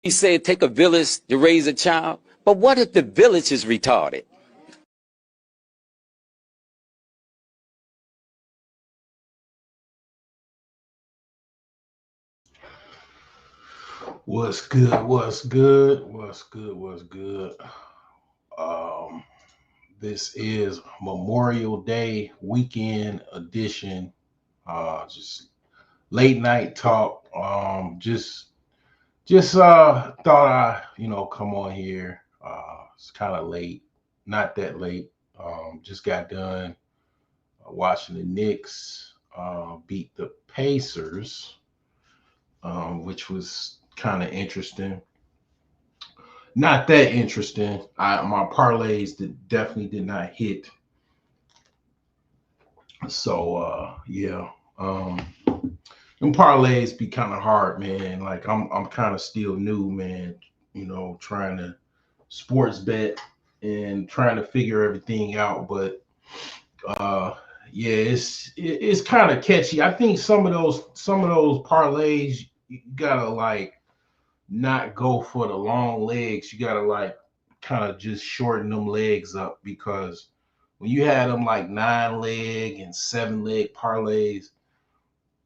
He said take a village to raise a child, but what if the village is retarded? What's good? What's good? What's good? What's good? Um, this is Memorial Day weekend edition. Just late night talk. Just thought I come on here. It's kind of late, not that late. Just got done watching the Knicks beat the Pacers, which was kind of interesting. Not that interesting. My parlays definitely did not hit. So yeah. And parlays be kind of hard, man. Like I'm kind of still new, man. Trying to sports bet and trying to figure everything out. But uh yeah, it's kind of catchy. I think some of those parlays you gotta like not go for the long legs. You gotta like kind of just shorten them legs up because when you had them like 9 leg and 7 leg parlays,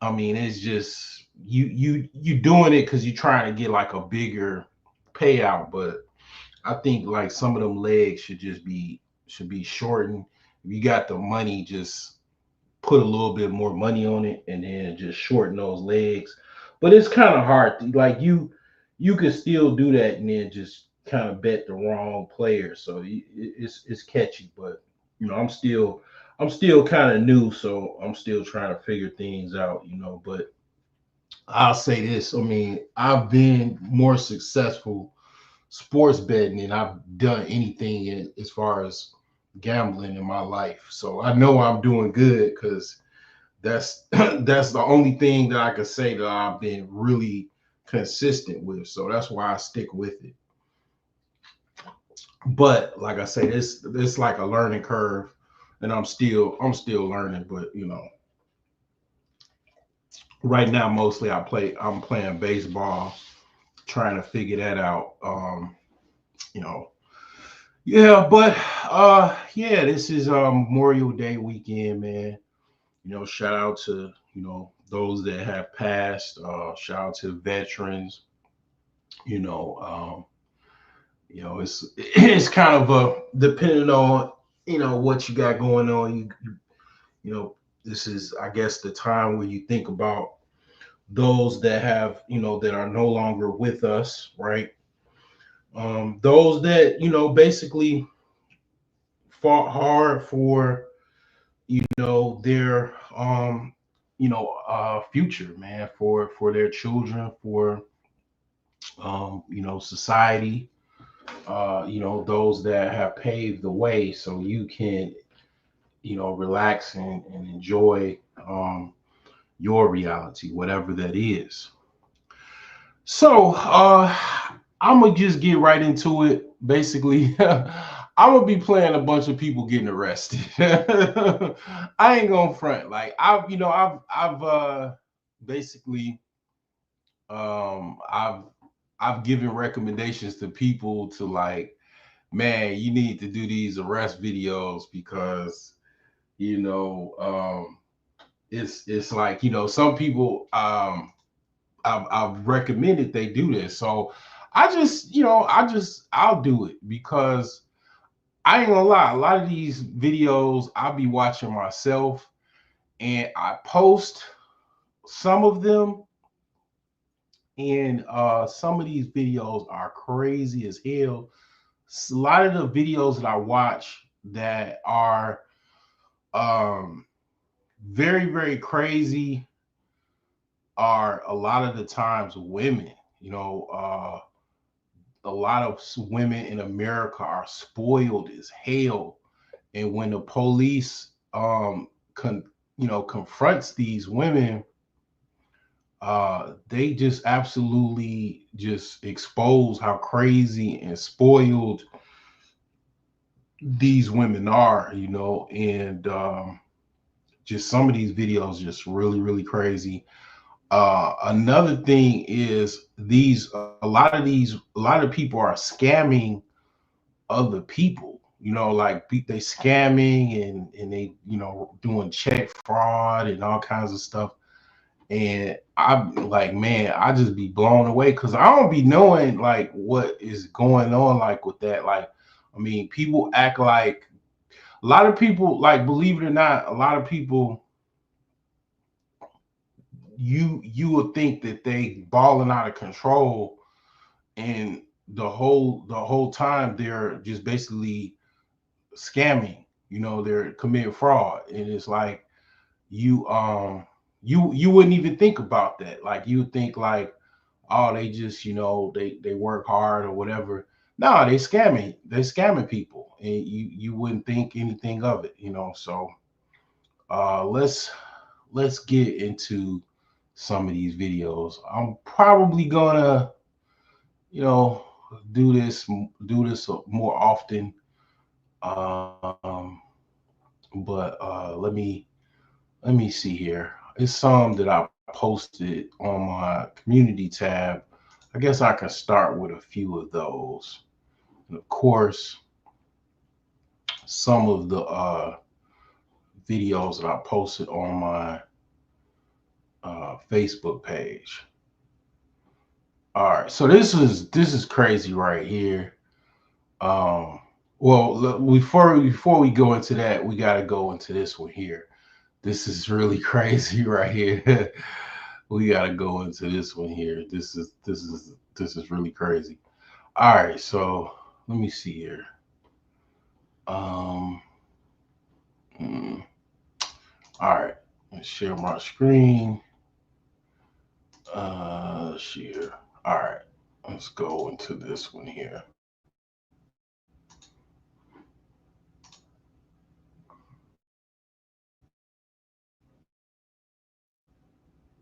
I mean it's just you doing it because you're trying to get like a bigger payout. But I think like some of them legs should be shortened. If you got the money, just put a little bit more money on it and then just shorten those legs. But it's kind of hard. Like you can still do that and then just kind of bet the wrong player. So it's catchy, but I'm still kind of new, so I'm still trying to figure things out. But I'll say this: I mean, I've been more successful sports betting than I've done anything as far as gambling in my life. So I know I'm doing good because that's that's the only thing that I could say that I've been really consistent with. So that's why I stick with it. But like I say, this like a learning curve, and I'm still learning. But right now mostly I'm playing baseball, trying to figure that out. You know, yeah, but yeah, this is Memorial Day weekend, man. Shout out to those that have passed. Shout out to veterans. You know, um, it's kind of depending on what you got going on. You know this is I guess the time where you think about those that have that are no longer with us, right? Those that basically fought hard for their future, man, for their children, for society, those that have paved the way so you can relax and enjoy your reality, whatever that is. So I'm gonna just get right into it. Basically, I'm gonna be playing a bunch of people getting arrested. I ain't gonna front. Like I've basically I've given recommendations to people to like, man, you need to do these arrest videos because you know it's like some people I've recommended they do this. So I'll do it because I ain't gonna lie, a lot of these videos I'll be watching myself and I post some of them, and some of these videos are crazy as hell. A lot of the videos that I watch that are um very, very crazy are a lot of the times women. A lot of women in America are spoiled as hell, and when the police confronts these women, they just absolutely just expose how crazy and spoiled these women are, and just some of these videos just really, really crazy. Another thing is a lot of people are scamming other people. Like they scamming and they doing check fraud and all kinds of stuff. And I'm like, man, I just be blown away because I don't be knowing like what is going on like with that. Like, I mean, people act like a lot of people, like, believe it or not, a lot of people you would think that they balling out of control, and the whole time they're just basically scamming. They're committing fraud, and it's like you wouldn't even think about that. Like you would think like, oh, they just they work hard or whatever. No, they scamming people, and you wouldn't think anything of it. So let's get into some of these videos. I'm probably gonna you know do this more often. um but let me see here. It's some that I posted on my community tab. I guess I can start with a few of those. And of course, some of the videos that I posted on my Facebook page. All right, so this is crazy right here. Um, well, before we go into that, we got to go into this one here. This is really crazy right here. We got to go into this one here. This is really crazy. All right, so let me see here. Um, mm, all right, let's share my screen. Share. All right, let's go into this one here.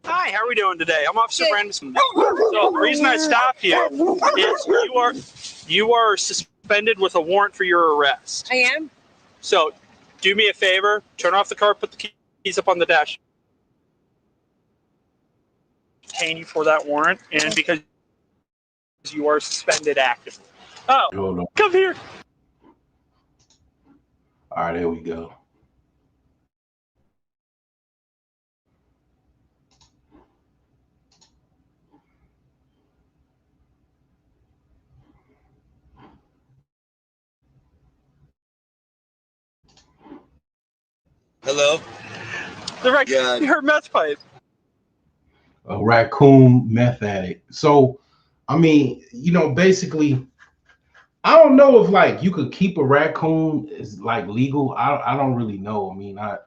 Hi, how are we doing today? I'm Officer Brandon. So the reason I stopped you is you are suspended with a warrant for your arrest. I am? So do me a favor, turn off the car, put the keys up on the dash. Detain you for that warrant, and because you are suspended actively. Oh, Hold on. come here. All right, there we go. Hello? Your meth pipe. A raccoon meth addict. So, I mean, basically, I don't know if like you could keep a raccoon is like legal. I don't really know. I mean, I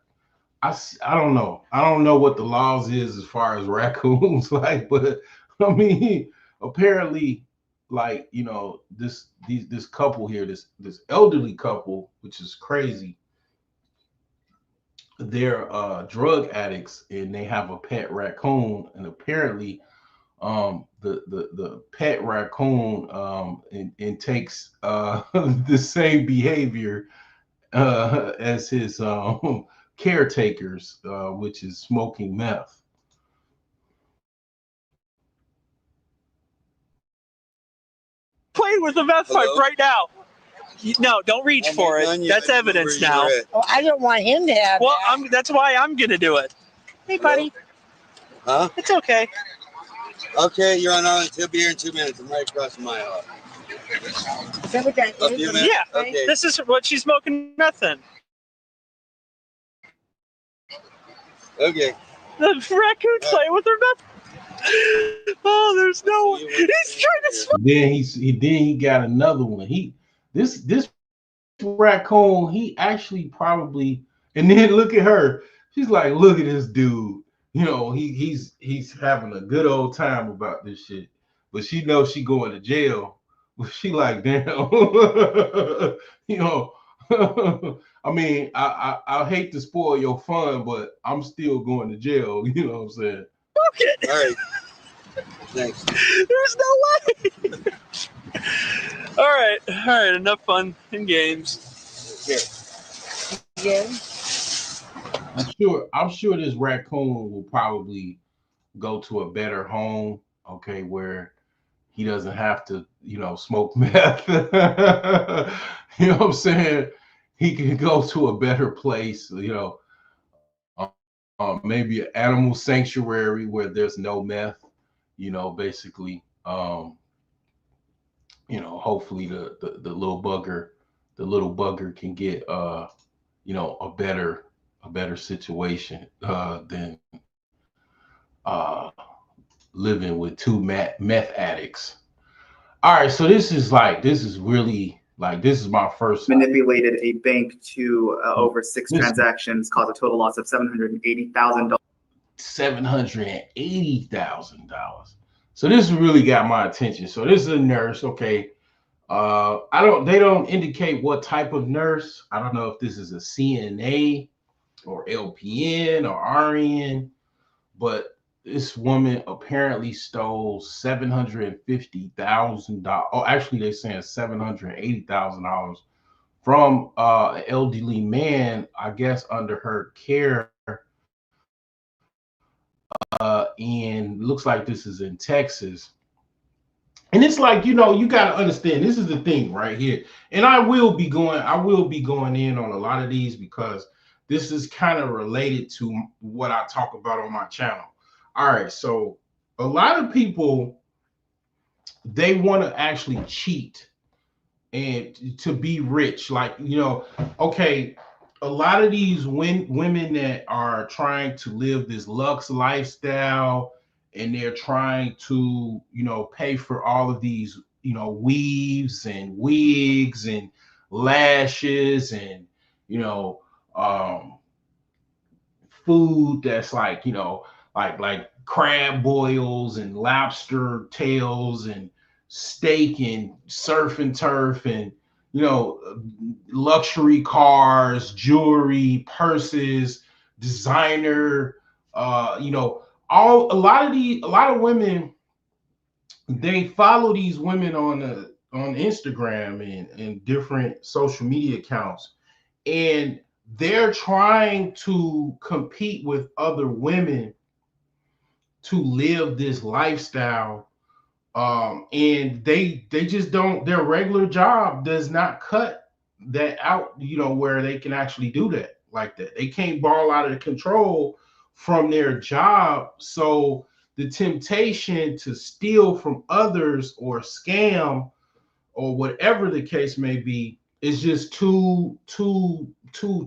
don't know. I don't know what the laws is as far as raccoons like, but I mean, apparently, like this couple here, this elderly couple, which is crazy. They're drug addicts and they have a pet raccoon, and apparently the pet raccoon and takes the same behavior as his caretakers, which is smoking meth. Playing with the meth pipe Hello? right now. No, don't reach for it. That's evidence now. Oh, I don't want him to have Well, that. that's why I'm gonna do it. Hey, buddy. Huh? It's okay. Okay, you're on Island. He'll be here in 2 minutes. I'm right across from my house. Is that what that A is? few minutes? Yeah. Okay. This is what she's smoking meth in. Okay. The raccoon playing with her meth. Oh, there's no one. He's trying to smoke. Then he got another one. This raccoon, he actually probably, and then look at her. She's like, look at this dude. He's having a good old time about this shit. But she knows she going to jail. She like, damn. I mean, I hate to spoil your fun, but I'm still going to jail. You know what I'm saying? It. All right. Thanks. There's no way. All right. Enough fun and games. Here. Yeah. I'm sure this raccoon will probably go to a better home, okay, where he doesn't have to, smoke meth. You know what I'm saying? He can go to a better place, maybe an animal sanctuary where there's no meth, basically. Hopefully the little bugger can get a better situation than uh living with two meth addicts. All right, so this is my first manipulated a bank to over six This- transactions, caused a total loss of $780,000. $780,000. So this really got my attention. So this is a nurse, okay. They don't indicate what type of nurse. I don't know if this is a CNA or LPN or RN, but this woman apparently stole $750,000. Oh, actually, they're saying $780,000 from an elderly man, I guess, under her care. And looks like this is in Texas. And it's like, you got to understand, this is the thing right here. And I will be going in on a lot of these because this is kind of related to what I talk about on my channel. All right, so a lot of people, they want to actually cheat and to be rich. Like, okay, a lot of these women that are trying to live this luxe lifestyle, and they're trying to, pay for all of these, weaves and wigs and lashes and, food that's like, like crab boils and lobster tails and steak and surf and turf and, luxury cars, jewelry, purses, designer, a lot of women, they follow these women on Instagram and different social media accounts, and they're trying to compete with other women to live this lifestyle. And they just don't, their regular job does not cut that out, where they can actually do that like that. They can't ball out of control from their job. So the temptation to steal from others or scam or whatever the case may be is just too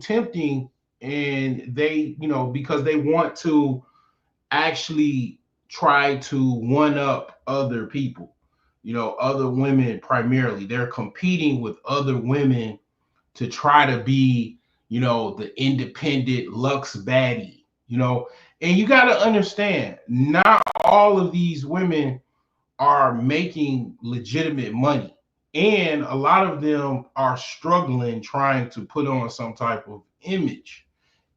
tempting. And they, because they want to actually try to one up other people, other women primarily. They're competing with other women to try to be, the independent luxe baddie, and you got to understand, not all of these women are making legitimate money. And a lot of them are struggling trying to put on some type of image.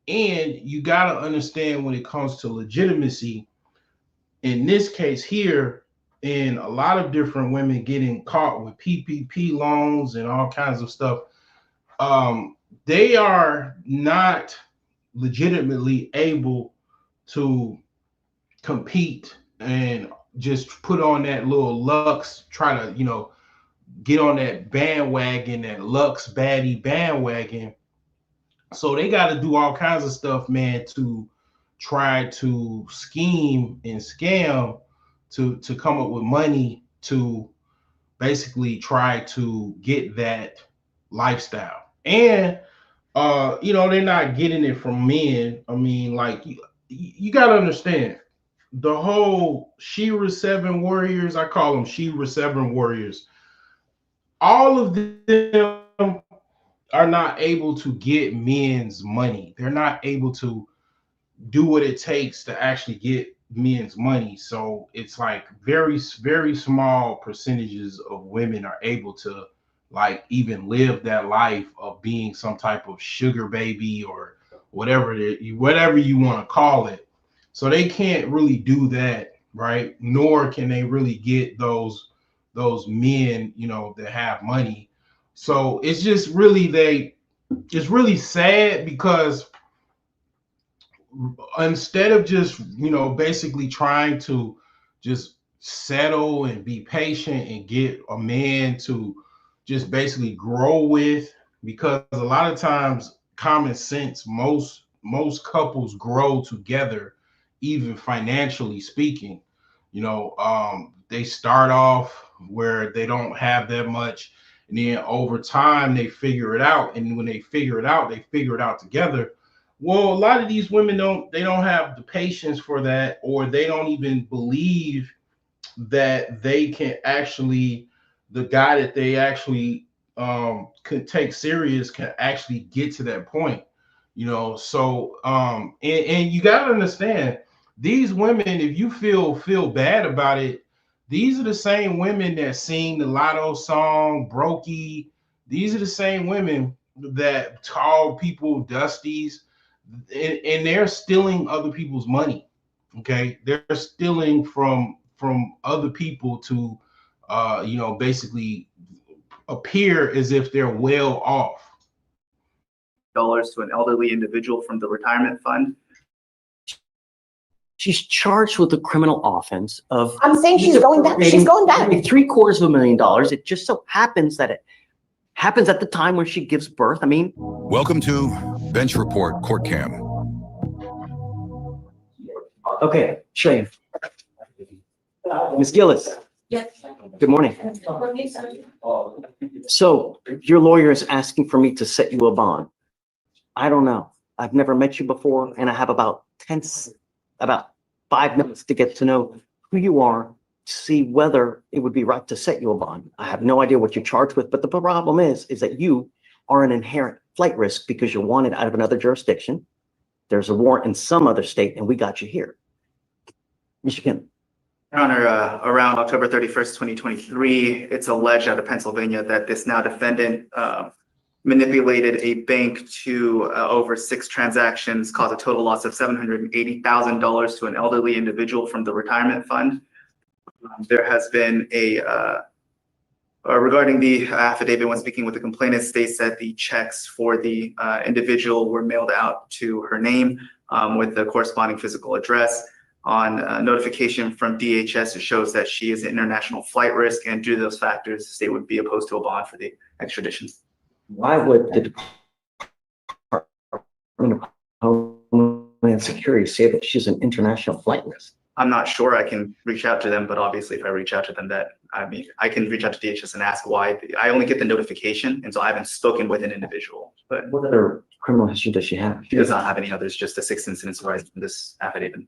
And you got to understand, when it comes to legitimacy, in this case here, and a lot of different women getting caught with PPP loans and all kinds of stuff, they are not legitimately able to compete and just put on that little lux, try to, get on that bandwagon, that lux baddie bandwagon. So they got to do all kinds of stuff, man, to try to scheme and scam to come up with money to basically try to get that lifestyle. And they're not getting it from men. I mean, like, you got to understand, the whole Shira 7 warriors, I call them Shira 7 warriors, all of them are not able to get men's money. They're not able to do what it takes to actually get men's money. So it's like very, very small percentages of women are able to, like, even live that life of being some type of sugar baby or whatever you want to call it. So they can't really do that, right? Nor can they really get those men, that have money. So it's just really, it's really sad, because instead of just, basically trying to just settle and be patient and get a man to just basically grow with, because a lot of times common sense, most couples grow together, even financially speaking. They start off where they don't have that much, and then over time they figure it out, and when they figure it out, they figure it out together. Well, a lot of these women don't have the patience for that, or they don't even believe that they can actually, the guy that they actually could take serious can actually get to that point. So and you got to understand, these women, if you feel bad about it, these are the same women that sing the Lotto song Brokey. These are the same women that call people dusties, and they're stealing other people's money. Okay, they're stealing from other people to basically appear as if they're well off. Dollars to an elderly individual from the retirement fund. She's charged with a criminal offense of. I'm saying she's going down. She's going down. $750,000. It just so happens that it happens at the time when she gives birth. I mean, Welcome to Bench Report Court Cam. okay, Shane. Ms. Gillis. Yes. Good morning. So your lawyer is asking for me to set you a bond. I don't know. I've never met you before, and I have about 5 minutes to get to know who you are, to see whether it would be right to set you a bond. I have no idea what you're charged with, but the problem is that you are an inherent flight risk because you're wanted out of another jurisdiction. There's a warrant in some other state, and we got you here. Mr. Kim. Your Honor, around October 31st, 2023, it's alleged out of Pennsylvania that this now defendant manipulated a bank to over 6 transactions, caused a total loss of $780,000 to an elderly individual from the retirement fund. There has been regarding the affidavit, when speaking with the complainant, states that the checks for the individual were mailed out to her name with the corresponding physical address. On notification from DHS, it shows that she is an international flight risk, and due to those factors, the state would be opposed to a bond for the extradition. Why would the Department of Homeland Security say that she's an international flight risk? I'm not sure. I can reach out to them, but obviously if I reach out to them, I can reach out to DHS and ask why. I only get the notification, and so I haven't spoken with an individual. But What other criminal history does she have? she does not have any others, just the 6 incidents arising from this affidavit.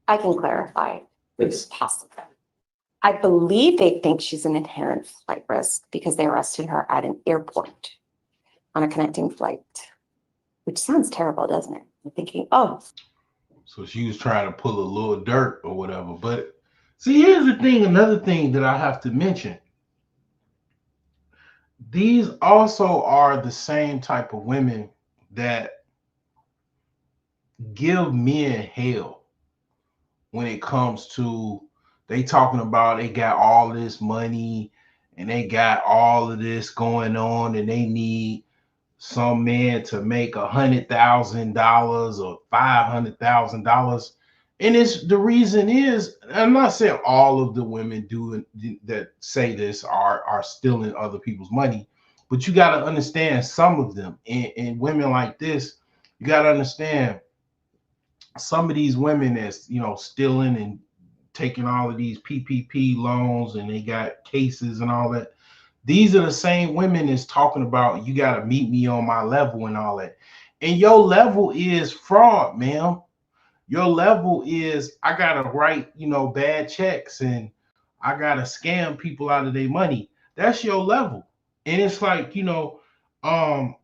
I can clarify, Please. possibly. I believe they think she's an inherent flight risk because they arrested her at an airport on a connecting flight, which sounds terrible, doesn't it? I'm thinking, oh, So she was trying to pull a little dirt or whatever. But see, here's the thing, another thing that I have to mention. These also are the same type of women that give men hell when it comes to, they talking about they got all this money and they got all of this going on and they need some man to make $100,000 or $500,000. And it's the reason is, I'm not saying all of the women that say this are stealing other people's money, but you got to understand some of them. And women like this, you got to understand some of these women that's, stealing and taking all of these PPP loans and they got cases and all that. These are the same women that's talking about, you got to meet me on my level and all that. And your level is fraud, ma'am. Your level is, I got to write, bad checks and I got to scam people out of their money. That's your level. And it's like, a lot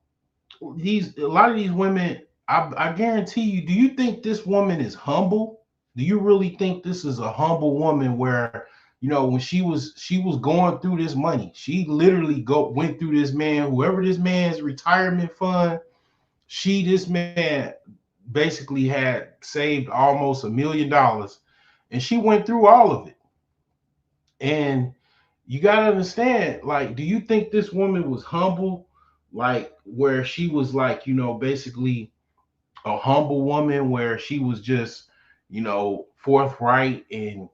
of these women, I guarantee you, do you think this woman is humble? Do you really think this is a humble woman where, when she was going through this money, she literally went through this man, whoever this man's retirement fund, this man basically had saved almost $1 million and she went through all of it. And you got to understand, like, do you think this woman was humble? Like where she was like, basically a humble woman where she was just, forthright and,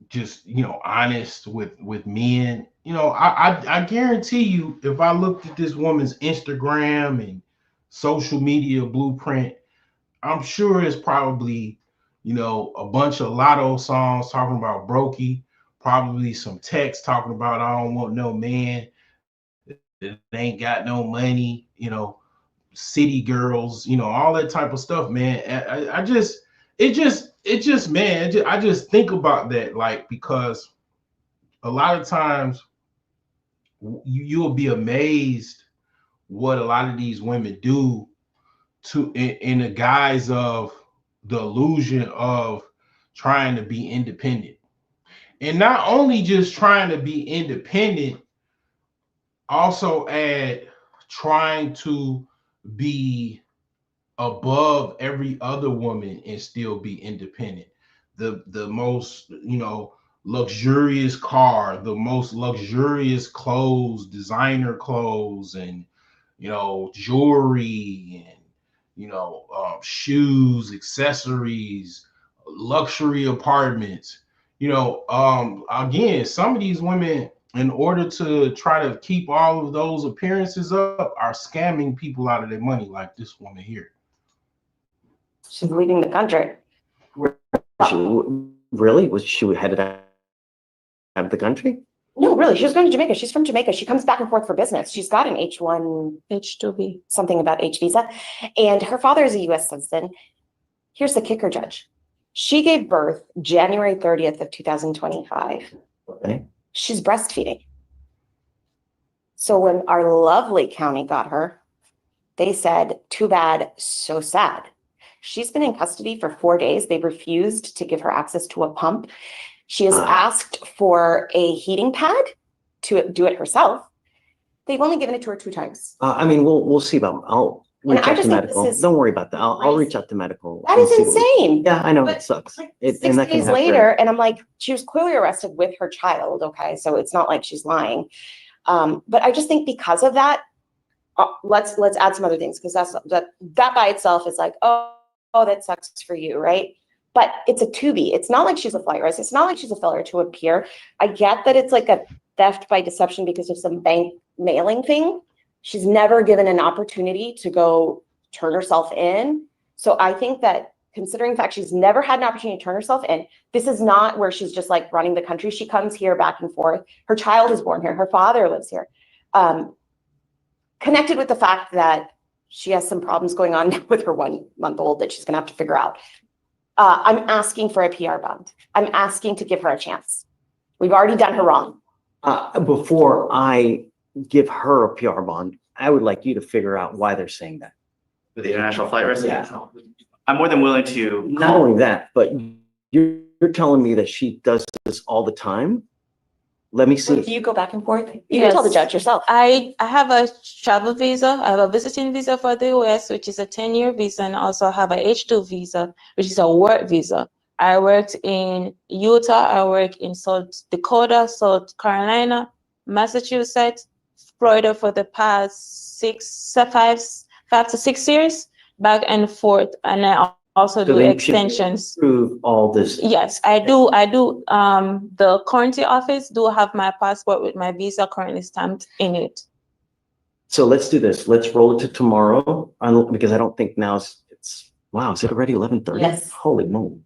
just, honest with men. I guarantee you, if I looked at this woman's Instagram and social media blueprint, I'm sure it's probably, a bunch of Lotto songs talking about brokey, probably some text talking about I don't want no man that ain't got no money, city girls, all that type of stuff, man. I just think about that, like, because a lot of times you'll be amazed what a lot of these women do in the guise of the illusion of trying to be independent. And not only just trying to be independent, also add trying to be above every other woman and still be independent. The most, luxurious car, the most luxurious clothes, designer clothes, and jewelry, and shoes, accessories, luxury apartments. Again, some of these women, in order to try to keep all of those appearances up, are scamming people out of their money, like this woman here. She's leaving the country. Really? Was she headed out of the country? No, really, she was going to Jamaica. She's from Jamaica. She comes back and forth for business. She's got an H2B, something about H visa. And her father is a US citizen. Here's the kicker, Judge. She gave birth January 30th of 2025. Okay. She's breastfeeding. So when our lovely county got her, they said, too bad, so sad. She's been in custody for 4 days. They refused to give her access to a pump. She has asked for a heating pad to do it herself. They've only given it to her 2 times. We'll see about. I'll reach out to medical. Don't worry about that. I'll reach out to medical. That is insane. Yeah, I know, But it sucks. like And 6 that can days have later, and I'm like, she was clearly arrested with her child. Okay, so it's not like she's lying. But I just think because of that, let's add some other things, because that by itself is like, oh, that sucks for you, right? But it's a 2B. It's not like she's a flight risk. It's not like she's a failure to appear. I get that it's like a theft by deception because of some bank mailing thing. She's never given an opportunity to go turn herself in. So I think that, considering the fact she's never had an opportunity to turn herself in, this is not where she's just like running the country. She comes here back and forth. Her child is born here. Her father lives here. Connected with the fact that she has some problems going on with her 1-month-old that she's going to have to figure out. I'm asking for a PR bond. I'm asking to give her a chance. We've already done her wrong. Before I give her a PR bond, I would like you to figure out why they're saying that. For the international flight risk? Yeah. I'm more than willing to. Not only that, but you're telling me that she does this all the time. Let me see. Do you go back and forth? You can tell the judge yourself. I have a travel visa. I have a visiting visa for the US, which is a 10-year visa, and also have a H2 visa, which is a work visa. I worked in Utah. I worked in South Dakota, South Carolina, Massachusetts, Florida for the past 5 to 6 years, back and forth. And I also do extensions. Prove all this. Yes, I do. The currency office do have my passport with my visa currently stamped in it. So let's do this. Let's roll it to tomorrow, because I don't think now it's wow. Is it already 11:30? Yes. Holy moly.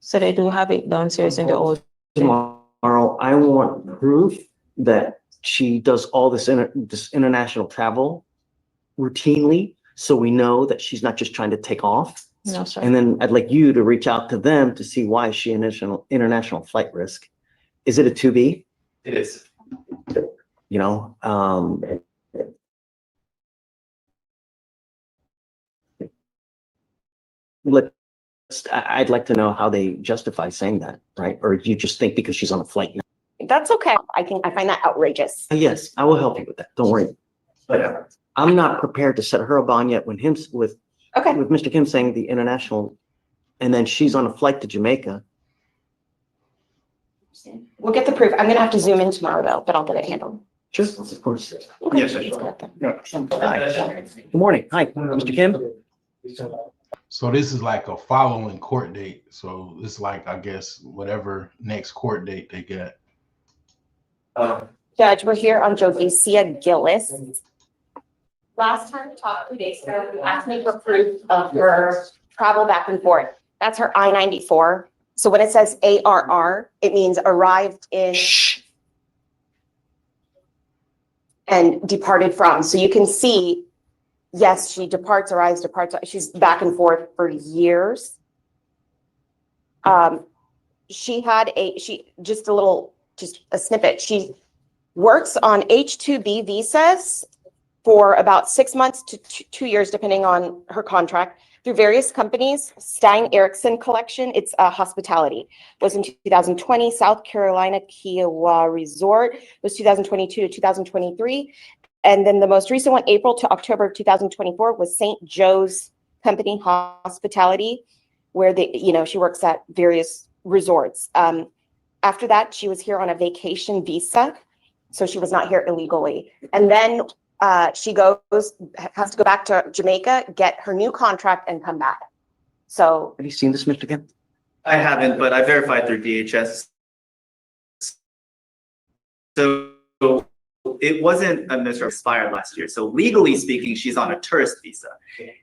So they do have it downstairs in the old. Tomorrow, I want proof that she does all this international travel routinely, so we know that she's not just trying to take off. No, sir. And then I'd like you to reach out to them to see why she international flight risk. Is it a 2B? It is. I'd like to know how they justify saying that, right? Or do you just think because she's on a flight now? That's okay. I find that outrageous. Yes, I will help you with that. Don't worry. But I'm not prepared to set her a bond yet with Mr. Kim saying the international, and then she's on a flight to Jamaica. We'll get the proof. I'm going to have to zoom in tomorrow though, but I'll get it handled. Just, of course. Yes, sir. Hi. Good morning. Hi, Mr. Kim. So this is like a following court date. So it's like, I guess, whatever next court date they get. Judge, we're here on Jodesia Gillis. Last time we talked 2 days ago, you asked me for proof of her travel back and forth. That's her I-94. So when it says ARR, it means arrived in and departed from. So you can see, yes, she departs, arrives, departs. She's back and forth for years. She had just a snippet. She works on H-2B visas for about 6 months to 2 years, depending on her contract, through various companies. Stein Erickson Collection, it's hospitality, was in 2020. South Carolina Kiowa Resort was 2022 to 2023. And then the most recent one, April to October of 2024, was St. Joe's Company Hospitality, where she works at various resorts. After that, she was here on a vacation visa, so she was not here illegally. And then she has to go back to Jamaica, get her new contract, and come back. So Have you seen this, Mr. Kim? I haven't, but I verified through DHS. So it wasn't a Mr. expired last year. So legally speaking, she's on a tourist visa.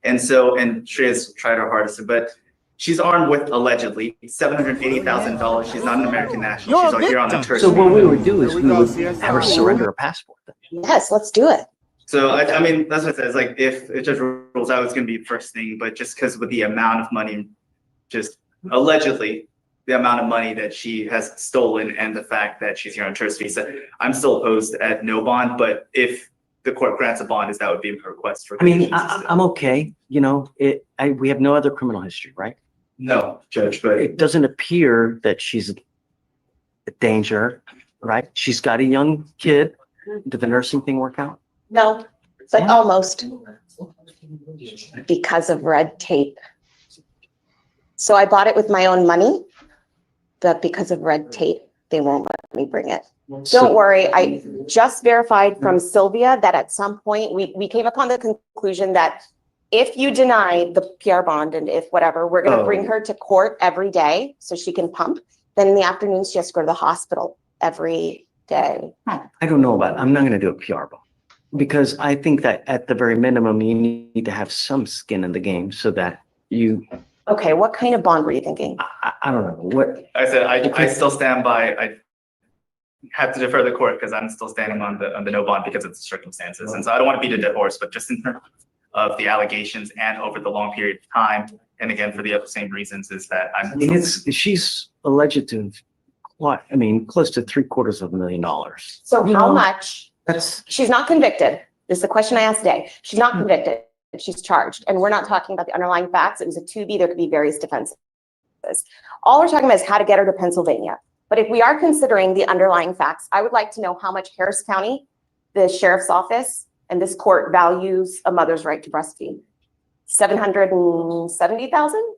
And Shreya's tried her hardest, but she's armed with allegedly $780,000. She's not an American national. She's here on a tourist. So what we would do is we would have her surrender a passport. yes, let's do it. So I mean, that's what it says. Like if it just rules out, it's going to be first thing. But just because with the amount of money, just allegedly the amount of money that she has stolen and the fact that she's here on a tourist visa, I'm still opposed at no bond. But if the court grants a bond, that would be her request for. I mean, I'm okay. We have no other criminal history, right? No, Judge, but It doesn't appear that she's a danger, right? She's got a young kid. Did the nursing thing work out? No, but almost, because of red tape. So I bought it with my own money, but because of red tape, they won't let me bring it. Don't worry, I just verified from Sylvia that at some point we came upon the conclusion that if you deny the PR bond and if whatever, we're gonna bring her to court every day so she can pump. Then in the afternoon, she has to go to the hospital every day. I don't know about it. I'm not going to do a PR bond because I think that at the very minimum, you need to have some skin in the game so that you. Okay, what kind of bond were you thinking? I don't know what. I said I still stand by. I have to defer the court because I'm still standing on the no bond because of the circumstances, and so I don't want to beat a dead horse, but just in terms of the allegations and over the long period of time, and again for the same reasons, is that I mean, she's alleged to have close to $750,000. So how much? That's She's not convicted. This is the question I asked today. She's not convicted. She's charged. And we're not talking about the underlying facts. It was a 2B. There could be various defenses. All we're talking about is how to get her to Pennsylvania. But if we are considering the underlying facts, I would like to know how much Harris County, the sheriff's office, and this court values a mother's right to breastfeed. 770,000?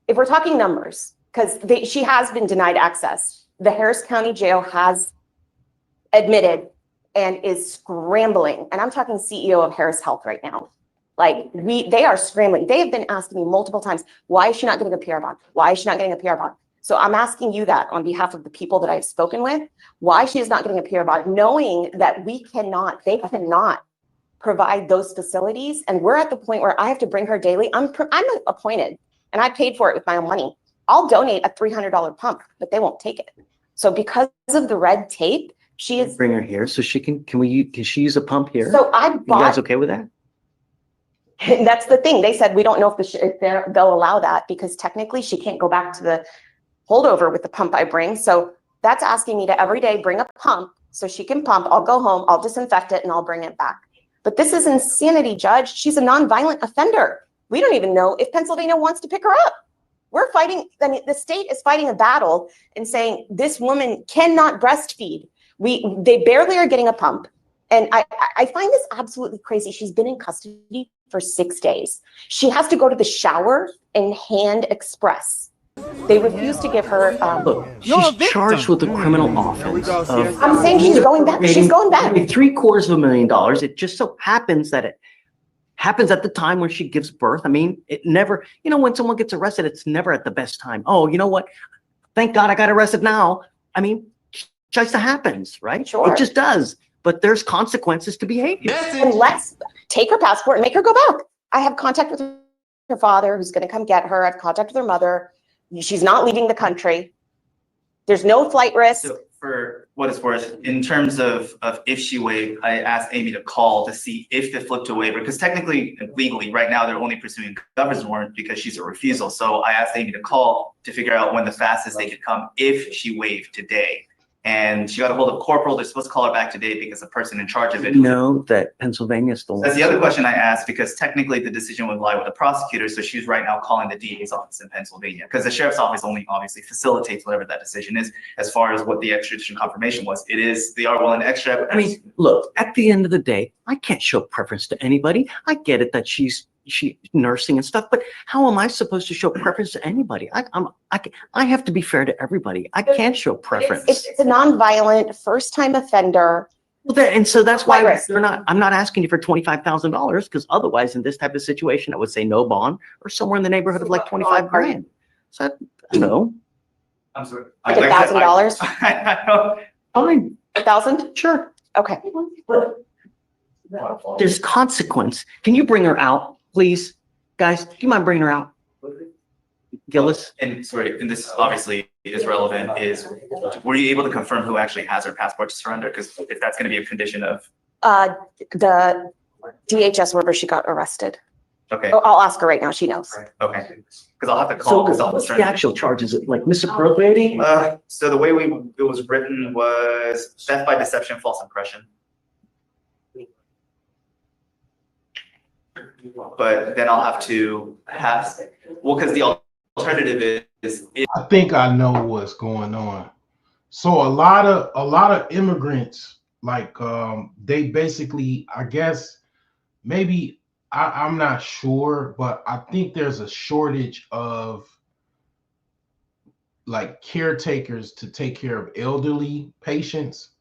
If we're talking numbers, because she has been denied access. The Harris County Jail has admitted and is scrambling. And I'm talking CEO of Harris Health right now. Like they are scrambling. They have been asking me multiple times, why is she not getting a PR bond? Why is she not getting a PR bond? So I'm asking you that on behalf of the people that I've spoken with, why she is not getting a PR bond, knowing that they cannot provide those facilities. And we're at the point where I have to bring her daily. I'm appointed and I paid for it with my own money. I'll donate a $300 pump, but they won't take it. So because of the red tape, she is. Bring her here so she can she use a pump here? So I You bought. guys okay with that? And that's the thing. They said, we don't know if they'll allow that because technically she can't go back to the holdover with the pump I bring. So that's asking me to every day bring a pump so she can pump. I'll go home, I'll disinfect it and I'll bring it back. But this is insanity, Judge. She's a nonviolent offender. We don't even know if Pennsylvania wants to pick her up. We're fighting, the state is fighting a battle and saying this woman cannot breastfeed. They barely are getting a pump. And I find this absolutely crazy. She's been in custody for 6 days. She has to go to the shower and hand express They refused to give her, Look, she's charged with a criminal offense of. I'm saying she's going back. She's going back. $750,000. It just so happens that it happens at the time when she gives birth. I mean, it never, when someone gets arrested, it's never at the best time. Oh, you know what? Thank God I got arrested now. I mean, just happens, right? Sure. It just does. But there's consequences to behavior. and let's take her passport and make her go back. I have contact with her father who's going to come get her. I've contact with her mother. She's not leaving the country. There's no flight risk. So for what it's worth, in terms of if she waived, I asked Amy to call to see if they flipped a waiver, because technically, legally, right now, they're only pursuing governor's warrant because she's a refusal. So I asked Amy to call to figure out when the fastest they could come if she waived today. And she got a hold of Corporal. They're supposed to call her back today because the person in charge of it. Know that Pennsylvania still. That's the other question I asked, because technically the decision would lie with the prosecutor. So she's right now calling the DA's office in Pennsylvania, because the sheriff's office only obviously facilitates whatever that decision is. As far as what the extradition confirmation was, they are willing to extract. I mean, look, at the end of the day, I can't show preference to anybody. I get it that she's nursing and stuff, but how am I supposed to show preference to anybody? I have to be fair to everybody. I can't show preference. It's a nonviolent first-time offender. Well, and so that's why Flight risk. I'm not asking you for $25,000, because otherwise in this type of situation, I would say no bond or somewhere in the neighborhood of like 25 grand. So, no. I'm sorry. Like $1,000? I don't. Fine, 1,000? sure. Okay. There's consequence. Can you bring her out, please? Guys, do you mind bringing her out? Gillis? And sorry, and this obviously is relevant, were you able to confirm who actually has her passport to surrender? Because if that's going to be a condition of. The DHS wherever she got arrested. Okay, Oh, I'll ask her right now. She knows. okay. Because I'll have to call. So what's the actual charge? Is it like misappropriating? So the way it was written was theft by deception, false impression. But then I'll have to because the alternative is I think I know what's going on. So a lot of immigrants, like they basically, I guess, maybe I'm not sure, but I think there's a shortage of like caretakers to take care of elderly patients.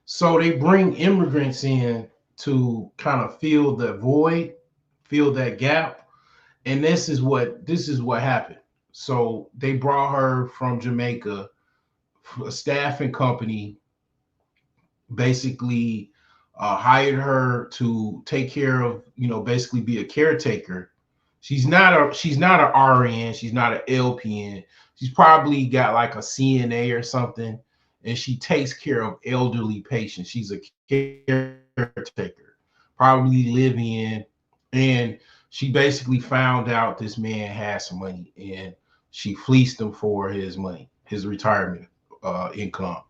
So they bring immigrants in to kind of fill the void, fill that gap. And this is what happened. So they brought her from Jamaica, a staffing company basically hired her to take care of, basically be a caretaker. She's not a RN, she's not an LPN. She's probably got like a CNA or something, and she takes care of elderly patients. She's a caretaker, probably live in, and she basically found out this man had some money, and she fleeced him for his money, his retirement income.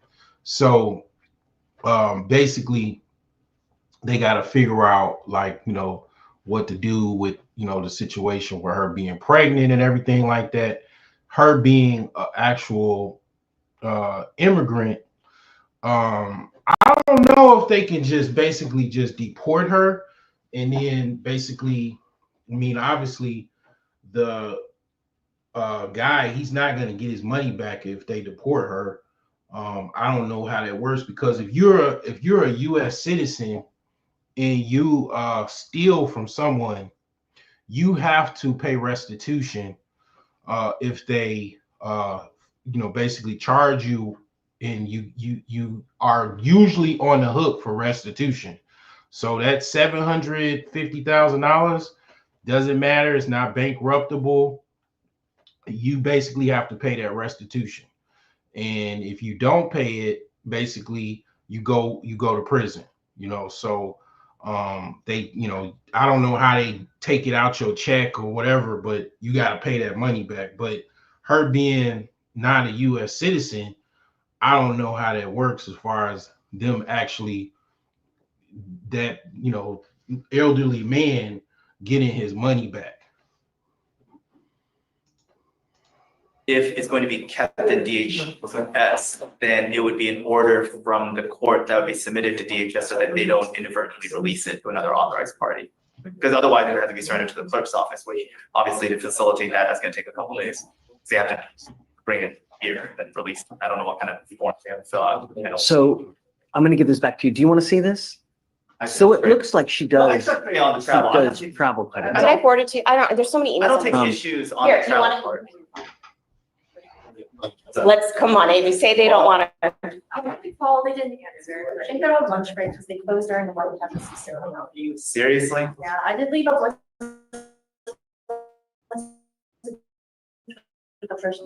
So basically, they got to figure out, like, what to do with, the situation where her being pregnant and everything like that, her being an actual immigrant. I don't know if they can just basically just deport her, and then basically, I mean, obviously the guy, he's not going to get his money back if they deport her. I don't know how that works, because if you're a U.S. citizen and you steal from someone, you have to pay restitution if they basically charge you, and you are usually on the hook for restitution. So that $750,000 doesn't matter. It's not bankruptable. You basically have to pay that restitution. And if you don't pay it, basically you go to prison, so they, I don't know how they take it out your check or whatever, but you got to pay that money back. But her being not a U.S. citizen, I don't know how that works as far as them actually, that, elderly man getting his money back. If it's going to be kept in DHS, then it would be an order from the court that would be submitted to DHS so that they don't inadvertently release it to another authorized party. Because otherwise it would have to be surrendered to the clerk's office, which obviously to facilitate that, that's going to take a couple days. they have to bring it here and release. I don't know what kind of form they have to fill out. You know. So I'm gonna give this back to you. Do you want to see this? So it looks like she Well, I does. took me on the She travel. does travel credit. Did I forward it to you? I don't, there's so many emails. I don't take Um, issues on Here, the you travel want part. Let's, come on, Amy, say they don't want to. Well, they didn't answer. I think they're on lunch break because they closed during the White House. Seriously? Yeah, I did leave a voice. The first.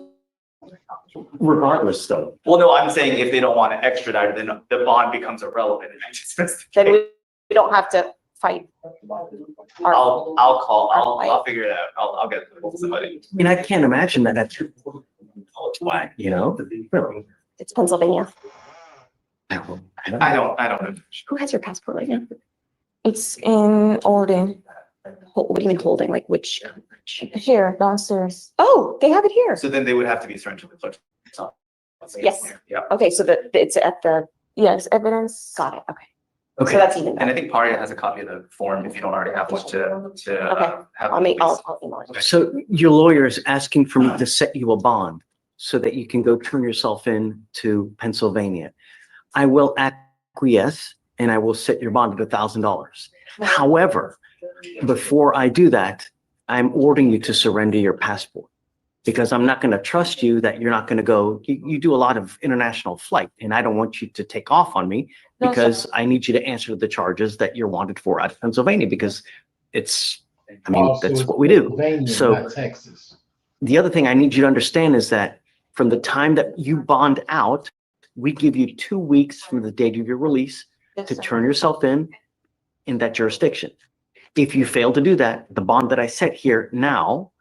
Regardless, though, Well, no, I'm saying if they don't want to extradite, then the bond becomes irrelevant. If it's just the Then case. we don't have to fight. I'll figure it out. I'll get somebody. I mean, I can't imagine that that's why, you know? Really. It's Pennsylvania. I don't I don't know. Who has your passport right now? It's in Olden, What do you mean holding? Like which? here downstairs. Oh, they have it here. So then they would have to be surrendered to the clerk. Yes. Yeah. Okay, so it's at the, Yes, evidence. got it, okay. Okay. So that's even And I better. think Paria has a copy of the form if you don't already have one to have. I'll email it. So your lawyer is asking for me to set you a bond so that you can go turn yourself in to Pennsylvania. I will acquiesce and I will set your bond at $1,000. However, before I do that, I'm ordering you to surrender your passport because I'm not going to trust you that you're not going to go. You do a lot of international flight and I don't want you to take off on me No, sir. because I need you to answer the charges that you're wanted for out of Pennsylvania because it's, I mean, Also, that's it's what we do. Pennsylvania, So- not Texas. The other thing I need you to understand is that from the time that you bond out, we give you 2 weeks from the date of your release Yes, to sir. turn yourself in that jurisdiction. If you fail to do that, the bond that I set here now,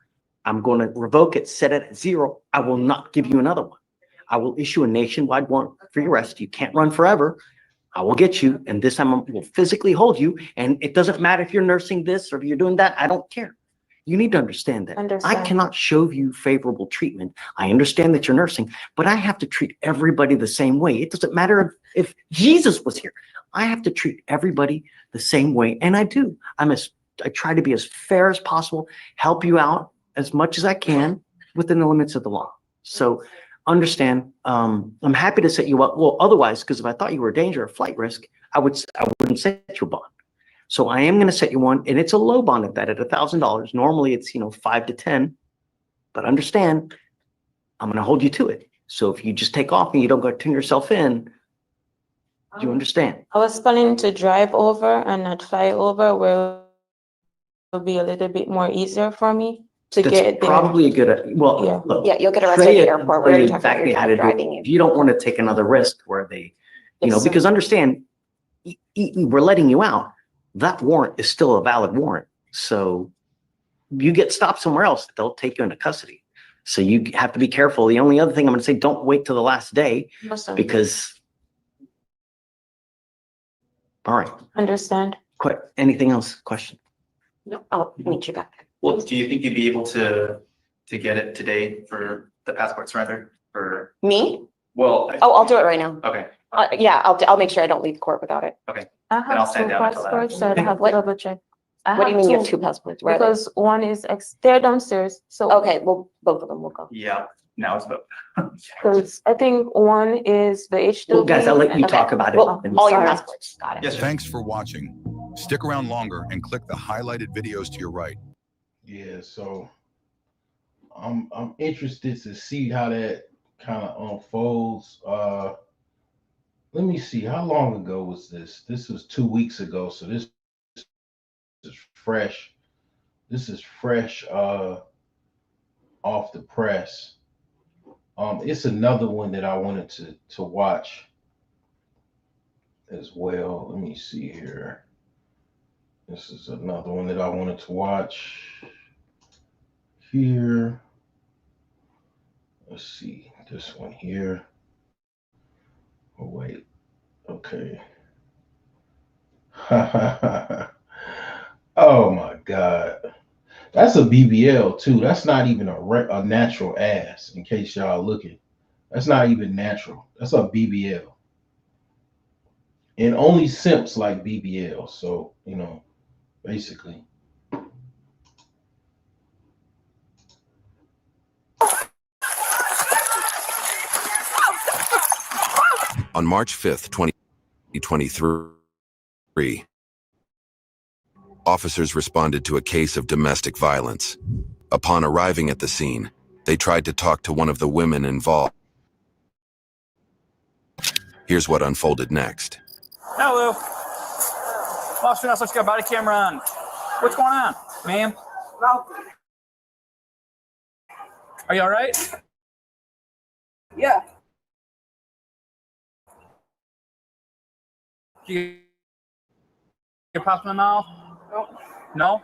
I'm going to revoke it, set it at 0. I will not give you another one. I will issue a nationwide warrant for your arrest. You can't run forever. I will get you, and this time I will physically hold you. And it doesn't matter if you're nursing this or if you're doing that. I don't care. You need to understand that. I Understand. cannot show you favorable treatment. I understand that you're nursing, but I have to treat everybody the same way. It doesn't matter if Jesus was here. I have to treat everybody the same way, and I do. I try to be as fair as possible, help you out as much as I can within the limits of the law. So understand, I'm happy to set you up. Well, otherwise, because if I thought you were a danger or flight risk, I wouldn't set you a bond. So I am going to set you one, and it's a low bond at that, at $1,000. Normally it's, 5 to 10, but understand, I'm going to hold you to it. So if you just take off and you don't go turn yourself in, do you understand? I was planning to drive over and not fly over, where it will be a little bit more easier for me to get That's there. probably a good, well, Yeah. look. Yeah, you'll get arrested at the Freya airport. can We already tell you talked about exactly your how to do it. driving. If you don't want to take another risk where they, Yes, sir. because understand, we're letting you out. That warrant is still a valid warrant. So you get stopped somewhere else, they'll take you into custody. So you have to be careful. The only other thing I'm going to say, don't wait till the last day No, sir. because. All right, Understand. quick, anything else? Question? No, I'll meet you back. Well, do you think you'd be able to get it today for the passport surrender? Or, Me? well, Oh, I'll do it right now. okay. Yeah, I'll make sure I don't leave court without it. I I'll have stand two down until that. passports, so I have to What? double check. What do you mean you have 2 passports? Where are they? Because one is they're downstairs, so. Okay, well, both of them will go. Yeah, now it's about. Because I think one is the H2. Well, guys, I'll let you Okay. talk about it. Well, all your Sorry. passports, got it. Yes, sir. Thanks for watching. Stick around longer and click the highlighted videos to your right. Yeah, so I'm interested to see how that kind of unfolds. Let me see, how long ago was this? This was 2 weeks ago, so this is fresh. This is fresh off the press. It's another one that I wanted to watch as well. Let me see here. This is another one that I wanted to watch here. Let's see this one here. Oh, wait. Okay. Oh my God. That's a BBL too. That's not even a natural ass, in case y'all looking. That's not even natural. That's a BBL. And only simps like BBL. So, basically. On March 5th, 2023, officers responded to a case of domestic violence. Upon arriving at the scene, they tried to talk to one of the women involved. Here's what unfolded next. Hello. Officer, now got a body camera on. What's going on, ma'am? Are you all right? Yeah. You get popped in the mouth? No. No?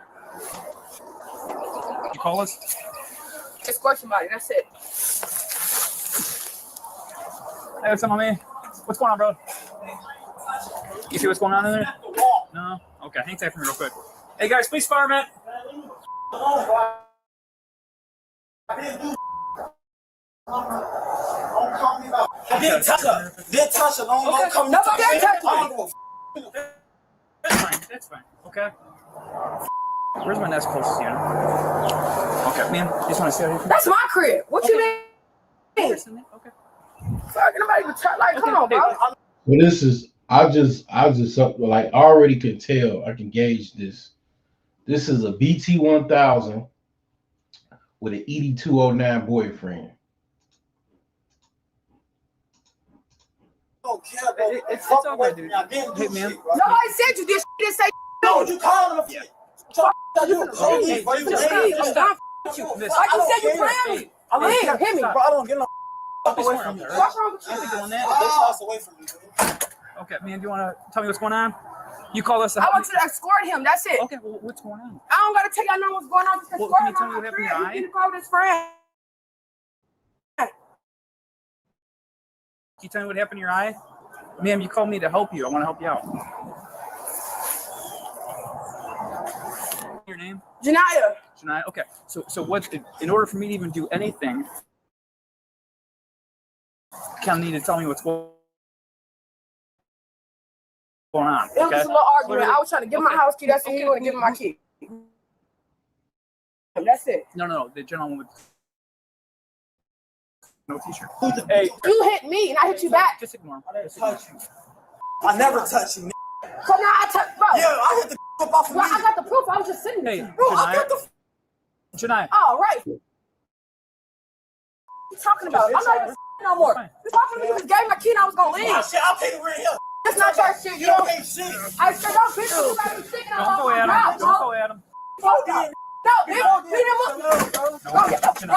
Did you call us? Escort somebody. That's it. Hey, what's up, my man? What's going on, bro? You see what's going on in there? No? Okay, hang tight for me real quick. Hey, guys, police fireman. Didn't touch her. Didn't touch her. Don't come. Nobody didn't touch me. That's fine. That's fine. Okay. Where's my next closest unit? Okay, man. You just want to see how you feel? That's my crib. What you mean? Okay. Fuck, nobody even try. Like, come on, bro. Well, this is I just like I already could tell. I can gauge this. This is a BT 1000 with an ED 209 boyfriend. Don't care, bro. It's all good, dude. Hey, man. Nobody said you did. Didn't say. No, you called him. Yeah. You leave. Like you said, you playing me. Leave. Hit me, bro. I don't get no. Away from you. What's wrong with you? Doing that. This house away from you. Okay, man. Do you want to tell me what's going on? You call us. I want to escort him. That's it. Okay. Well, what's going on? I don't gotta tell y'all know what's going on. Just Well, escort can you him tell me on what my happened friend. to your He can call with his friend. Can you tell me what happened to your eye? Ma'am, you called me to help you. I want to help you out. Your name? Janaya. Janaya. Okay. So what? In order for me to even do anything, Ken need to tell me what's going on. It was just a little argument. I was trying to give him my house key. That's it. He want to give him my key. That's it. No. The gentleman with no t-shirt. Hey, You hit me and I hit you back. just ignore him. I never touched you. So now I touch, bro. Yeah, I hit the up off of me. I got the proof. I was just sitting Hey, there. Bro, I got the. Janaya. Oh, right. What you talking about? I'm not even no more. You talking to me? You just gave my key and I was gonna leave. Oh, shit, I'll pay the rent here. That's not your shit. You don't pay shit. I said, don't bitch you about to stick Don't go at him. Don't go at him. No, beat him up. Bro, get the bro.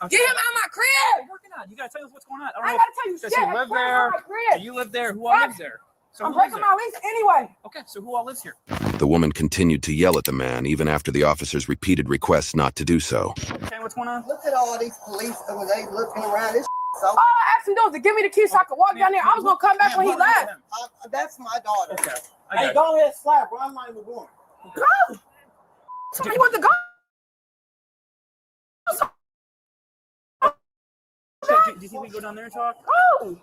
Get him out of my crib. Working on. You gotta tell us what's going on. I gotta tell you Does shit. he live there? Do you live there? Who all lives there? So I'm who lives breaking there? my lease anyway. Okay, so who all lives here? The woman continued to yell at the man even after the officer's repeated requests not to do so. Okay, what's going on? Look at all these police when they looking around this. So all I asked him to do was to give me the key so I could walk down there. I was gonna come back when he left. That's my daughter. Okay. Hey, go ahead, slap, bro. I'm not even going. Go. Tell me what to go. Okay, do you think we can go down there and talk? Oh.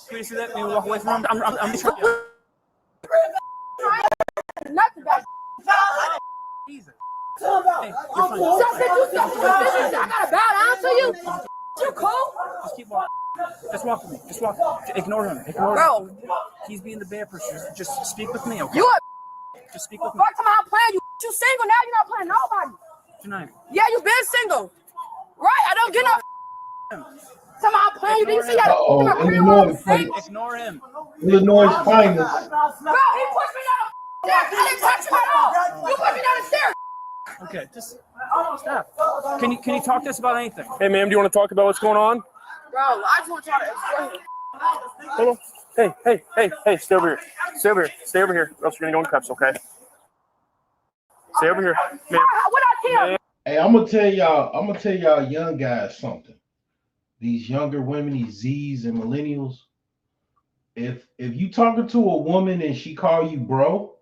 Can we see that? Maybe walk away from him? I'm just trying. Nothing back. Jesus. Hey, I gotta bow down to you. You cool? Just keep walking. Just walk with me. Just walk. Ignore him. Ignore him. Bro. He's being the bad person. Just speak with me, okay? You a Just speak with me. fuck time I'm playing you. You single now, you're not playing nobody. Tonight. Yeah, you been single. Right, I don't get no I'm playing you. Do you see how Illinois Ignore him. Illinois finest. Bro, he pushed me down the stairs. I didn't touch him at all. You pushed me down the stairs. Okay, just stop. Can you talk to us about anything? Hey, ma'am, do you want to talk about what's going on? Bro, I just want to try to explain. Hold on. Hey, stay over here. Stay over here, or else you're going to go in cuffs, okay? Stay over here. Ma'am. What I tell? Hey, I'm gonna tell y'all young guys something. These younger women, these Z's and millennials, if you talking to a woman and she call you bro,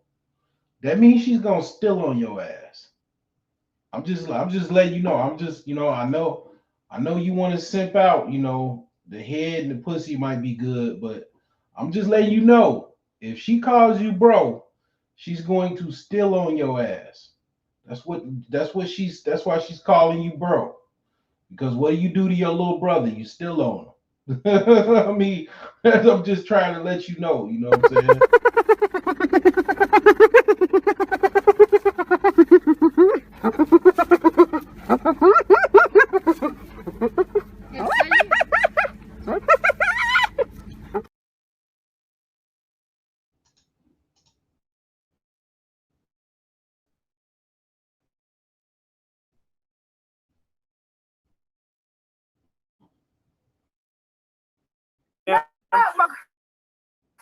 that means she's gonna steal on your ass. I'm just letting you know. I know you want to simp out, the head and the pussy might be good, but I'm just letting you know, if she calls you bro, she's going to steal on your ass. That's why she's calling you bro. Because what do you do to your little brother? You still own him. I mean, I'm just trying to let you know. You know what I'm saying?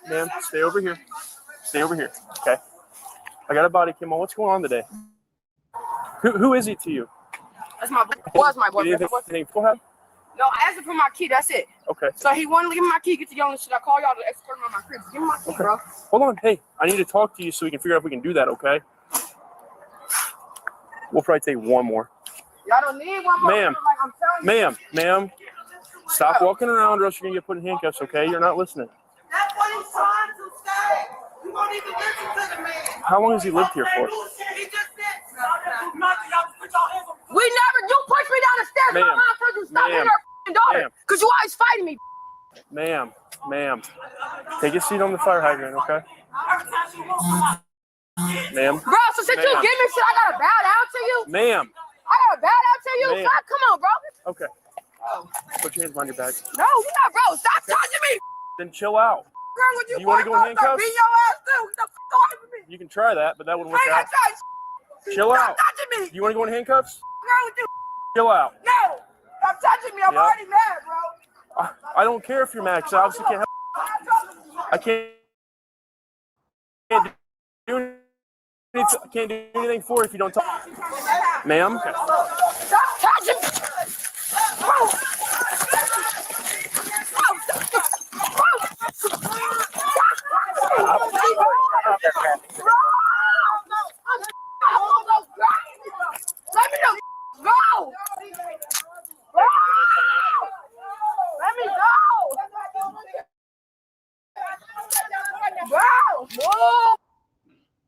Ma'am, stay over here. Stay over here. Okay. I got a body cam on. What's going on today? Who is he to you? That's my was my boyfriend. Anything go ahead. No, I asked him for my key. That's it. Okay. So he wanted to give me my key. Get the young shit. I call y'all to escort him on my crib. Give me my key, bro. Hold on. Hey, I need to talk to you so we can figure out if we can do that, okay? We'll probably take one more. Y'all don't need one more. Ma'am. Like I'm telling you. Ma'am. Stop walking around or else you're going to get put in handcuffs, okay? You're not listening. That's what he's trying to say. You won't even listen to the man. How long has he lived here for? He just said, we never, you pushed me down the stairs. Ma'am. My mom told you stop hitting her daughter. Because you always fighting me. Ma'am. Take a seat on the fire hydrant, okay? Ma'am. Bro, so since you give me shit, I gotta bow down to you? Ma'am. I gotta bow down to you? Ma'am. Stop, come on, bro. Okay. Put your hands behind your back. No, you're not, bro. Stop touching me. Then chill out. Girl, would you want to go in handcuffs? beating your ass too. Stop talking to me. You can try that, but that wouldn't work out. Chill out. Stop touching me. You want to go in handcuffs? Girl, would you? Chill out. No. Stop touching me. I'm already mad, bro. I don't care if you're mad, because I obviously can't I can't do anything for you if you don't talk. Ma'am? Okay. Stop touching me. Let me know. Go. Let me go.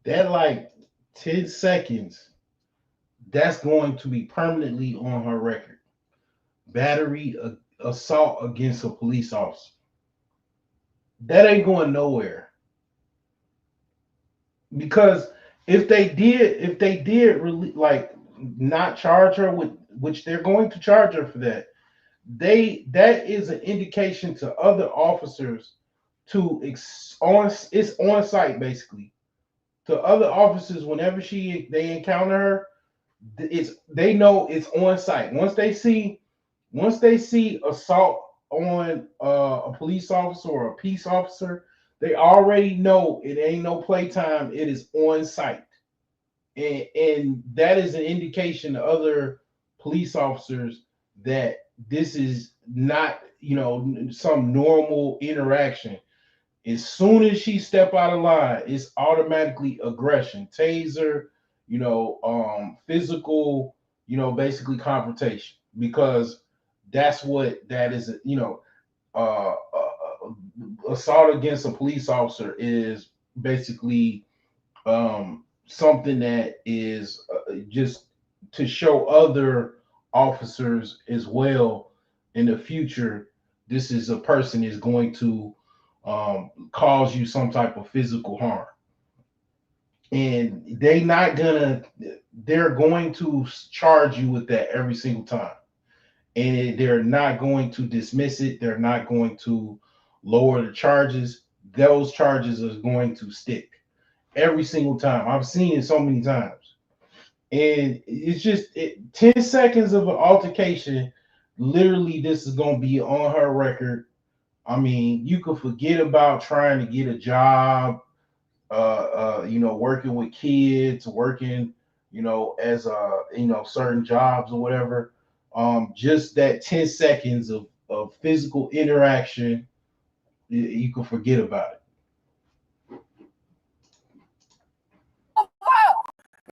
That like 10 seconds, that's going to be permanently on her record. Battery assault against a police officer. That ain't going nowhere. Because if they did really like not charge her with, which they're going to charge her for that, that is an indication to other officers it's on site basically. To other officers, whenever they encounter her, they know it's on site. Once they see assault on a police officer or a peace officer, they already know it ain't no playtime. It is on site, and that is an indication to other police officers that this is not some normal interaction. As soon as she step out of line, it's automatically aggression, taser, physical, basically confrontation, because that's what that is. Assault against a police officer is basically something that is just to show other officers as well in the future, this is a person is going to cause you some type of physical harm. And they're going to charge you with that every single time. And they're not going to dismiss it. They're not going to lower the charges. Those charges are going to stick every single time. I've seen it so many times. And it's just 10 seconds of an altercation. Literally, this is going to be on her record. I mean, you could forget about trying to get a job, working with kids, working, as certain jobs or whatever. Just that 10 seconds of physical interaction, you can forget about it.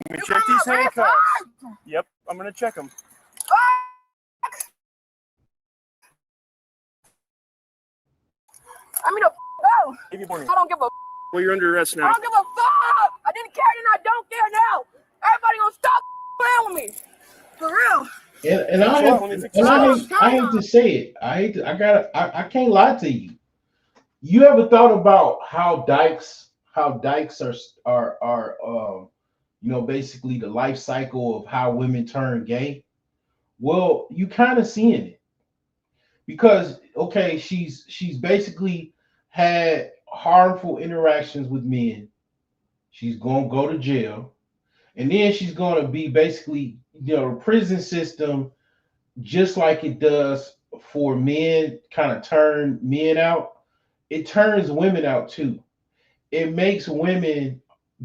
Let me check these handcuffs. Yep, I'm gonna check them. I mean, go. I don't give a. Well, you're under arrest now. I don't give a fuck. I didn't care and I don't care now. Everybody gonna stop playing with me. For real. And I hate to say it. I can't lie to you. You ever thought about how dykes are basically the life cycle of how women turn gay? Well, you kind of seeing it because okay, she's basically had harmful interactions with men. She's gonna go to jail, and then she's gonna be basically the prison system, just like it does for men, kind of turn men out. It turns women out too. It makes women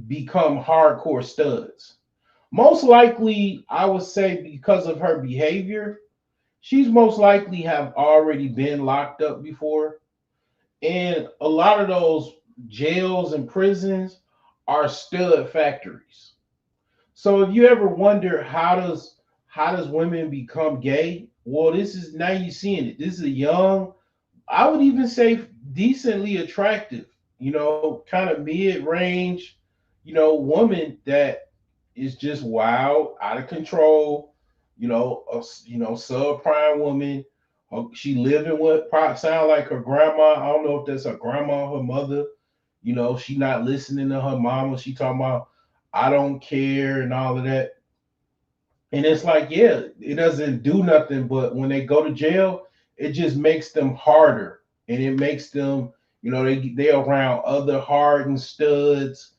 become hardcore studs. Most likely, I would say because of her behavior, she's most likely have already been locked up before. And a lot of those jails and prisons are stud factories. So if you ever wonder how does women become gay? Well, this is now you're seeing it. This is a young, I would even say decently attractive, kind of mid-range, woman that is just wild, out of control, subprime woman. She living what probably sound like her grandma. I don't know if that's her grandma or her mother. She not listening to her mama. She talking about I don't care and all of that. And it's like, yeah, it doesn't do nothing, but when they go to jail, it just makes them harder. And it makes them, they're around other hardened studs.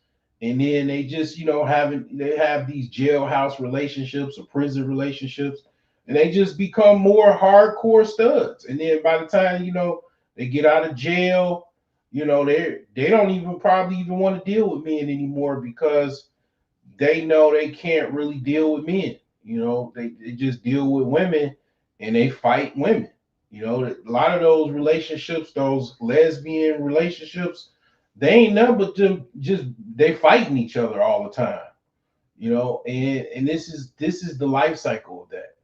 And then they just, they have these jailhouse relationships or prison relationships, and they just become more hardcore studs. And then by the time, they get out of jail, they don't even probably even want to deal with men anymore because they know they can't really deal with men. They just deal with women and they fight women. A lot of those relationships, those lesbian relationships, they ain't nothing but them they fighting each other all the time. And this is the life cycle of that,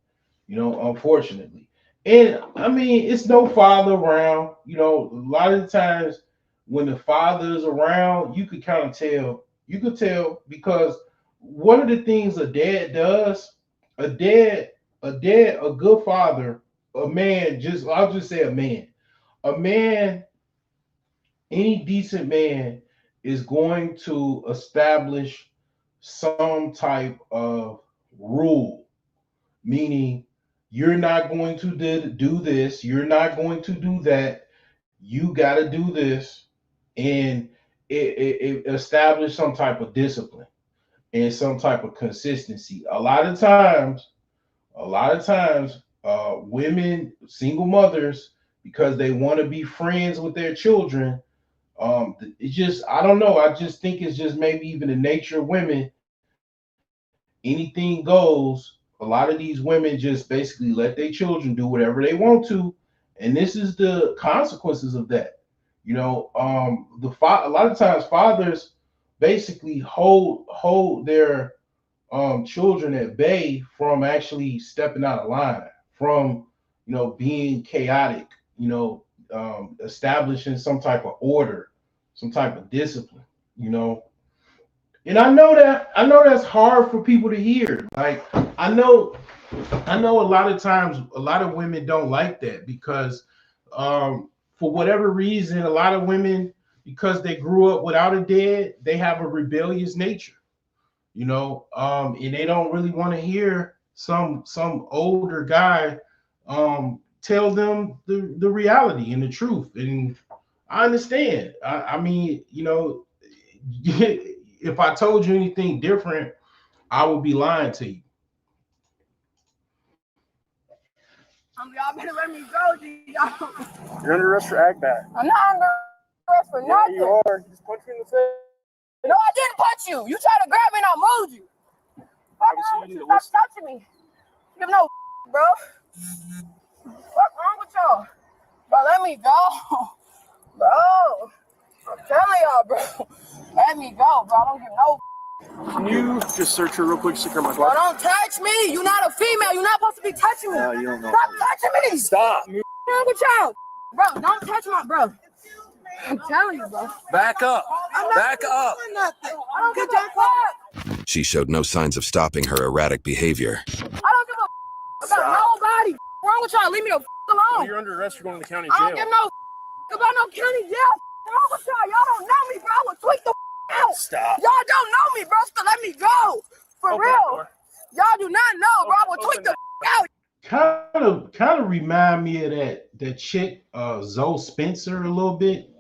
unfortunately. And I mean, it's no father around. A lot of the times when the father is around, you could kind of tell. You could tell because one of the things a dad does, a good father, a man, I'll just say a man, any decent man is going to establish some type of rule, meaning you're not going to do this, you're not going to do that, you got to do this, and it establish some type of discipline and some type of consistency. A lot of times, women, single mothers, because they want to be friends with their children, it's just, I don't know. I just think it's just maybe even the nature of women. Anything goes. A lot of these women just basically let their children do whatever they want to, and this is the consequences of that. A lot of times fathers basically hold their children at bay from actually stepping out of line, from being chaotic, establishing some type of order, some type of discipline, And I know that's hard for people to hear. Like I know a lot of times a lot of women don't like that because for whatever reason, a lot of women, because they grew up without a dad, they have a rebellious nature, and they don't really want to hear some older guy tell them the reality and the truth. And I understand. I mean, if I told you anything different, I would be lying to you. Y'all better let me go, G. You're under arrest for ag bag. I'm not under arrest for nothing. Yeah, you are. You just punched me in the face. No, I didn't punch you. You tried to grab me and I moved you. Fuck wrong with you? Stop touching me. Give no bro. What's wrong with y'all? Bro, let me go. Bro. I'm telling y'all, bro. Let me go, bro. I don't give no. Can you just search her real quick, stick her in my Bro, car? don't touch me. You're not a female. You're not supposed to be touching me. No, you don't know. Stop touching me. Stop. What's wrong with y'all? Bro, don't touch my bro. I'm telling you, bro. Back up. Back up. I don't give a fuck. She showed no signs of stopping her erratic behavior. I don't give a about nobody. What's wrong with y'all? Leave me the alone. You're under arrest. You're going to the county I jail. don't give no about no county jail. What's wrong with y'all? Y'all don't know me, bro. I will tweak the out. Stop. Y'all don't know me, bro. So let me go. For real. Y'all do not know, bro. I will tweak the out. Kind of remind me of that chick, Zoe Spencer a little bit.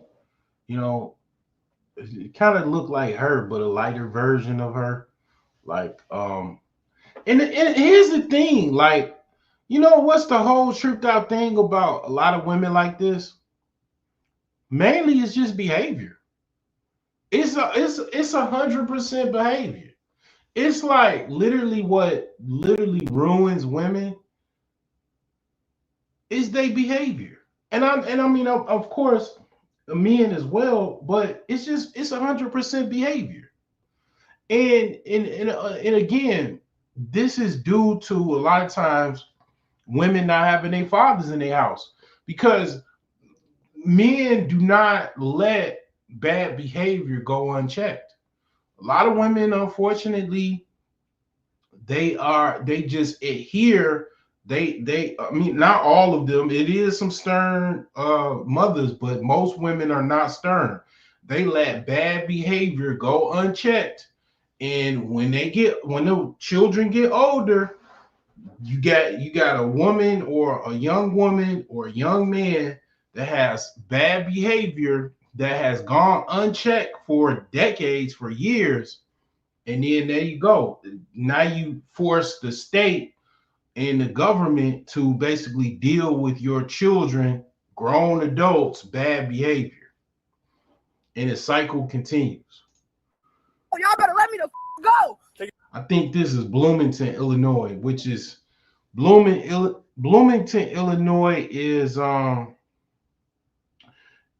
You know, it kind of looked like her, but a lighter version of her. Like, and here's the thing, like, you know what's the whole tripped out thing about a lot of women like this? Mainly it's just behavior. It's 100% behavior. It's like literally what literally ruins women is their behavior. And I mean, of course, men as well, but it's 100% behavior. And again, this is due to a lot of times women not having their fathers in their house, because men do not let bad behavior go unchecked. A lot of women, unfortunately, they just adhere. I mean, not all of them. It is some stern mothers, but most women are not stern. They let bad behavior go unchecked. And when the children get older, you got a woman or a young woman or a young man that has bad behavior that has gone unchecked for decades, for years. And then there you go. Now you force the state and the government to basically deal with your children, grown adults, bad behavior. And the cycle continues. Oh, y'all better let me the go. I think this is Bloomington, Illinois, which is Bloomington, Illinois is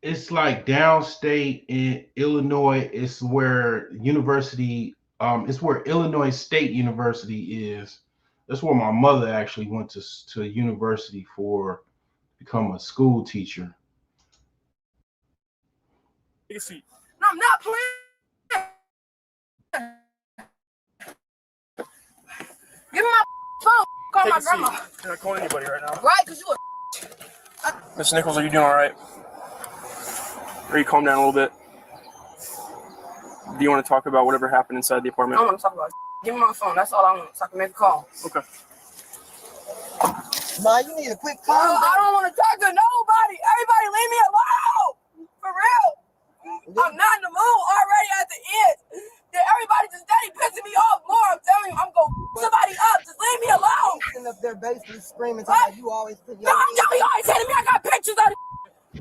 it's like downstate in Illinois. It's where it's where Illinois State University is. That's where my mother actually went to university to become a school teacher. Take a seat. No, I'm not playing. Give me my phone. Call my grandma. You're not calling anybody right now. Right, because you a Miss Nichols, are you doing all right? Or you calm down a little bit? Do you want to talk about whatever happened inside the apartment? I don't want to talk about it. Give me my phone. That's all I want, so I can make a call. Okay. Ma, you need a quick Oh, I don't want to talk to nobody. Everybody leave me alone. For real. I'm not in the mood already at the end. Everybody just steady pissing me off more. I'm telling you, I'm going to somebody up. Just leave me alone. And up there basically screaming, like you always put your... No, I'm telling you, always hitting me. I got pictures of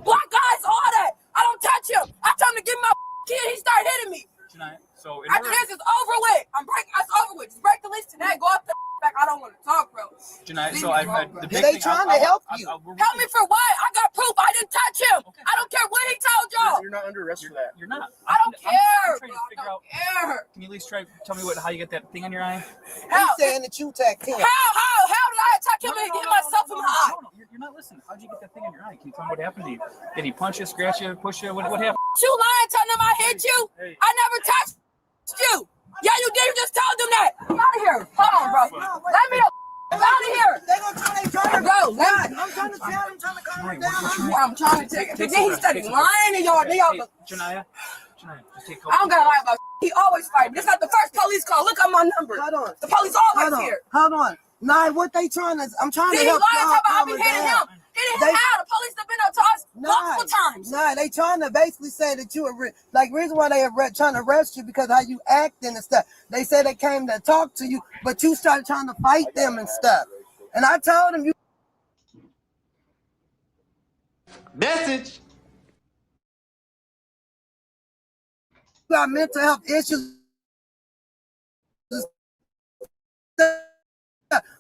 black guys, all that. I don't touch him. I tell him to give me my kid. He started hitting me. Tonight, so After this is over with. It's over with. Just break the lease today. Go up the back. I don't want to talk, bro. Tonight, so I've had the big They trying to help you. Help me for what? I got proof. I didn't touch him. Okay. I don't care what he told y'all. You're not under arrest for that. You're not. I don't care. I'm trying to figure out. Care. Can you at least tell me how you get that thing on your eye? How? He's saying that you attacked him. How did I attack him and hit myself in my eye? No, you're not listening. How'd you get that thing on your eye? Can you tell me what happened to you? Did he punch you, scratch you, push you? What happened? You lying, telling him I hit you? Hey. I never touched you. Yeah, you did. You just told them that. Get out of here. Hold on, bro. Let me out of here. They gonna try to go. I'm trying to tell him, I'm trying to calm him down. I'm trying to take it. Then he started lying to y'all. Janaya, just take I don't gotta lie about it. He always fighting. This is not the first police call. Look at my number. Hold on. The police always here. Hold on. Nah, what they trying to... I'm trying to He help lying y'all about I calm be her hitting down. him. Hitting him how? The police have been up to us multiple times. Nah, they trying to basically say that you were... Like, reason why they are trying to arrest you because how you acting and stuff. They said they came to talk to you, but you started trying to fight them and stuff. And I told them you... Message. got mental health issues.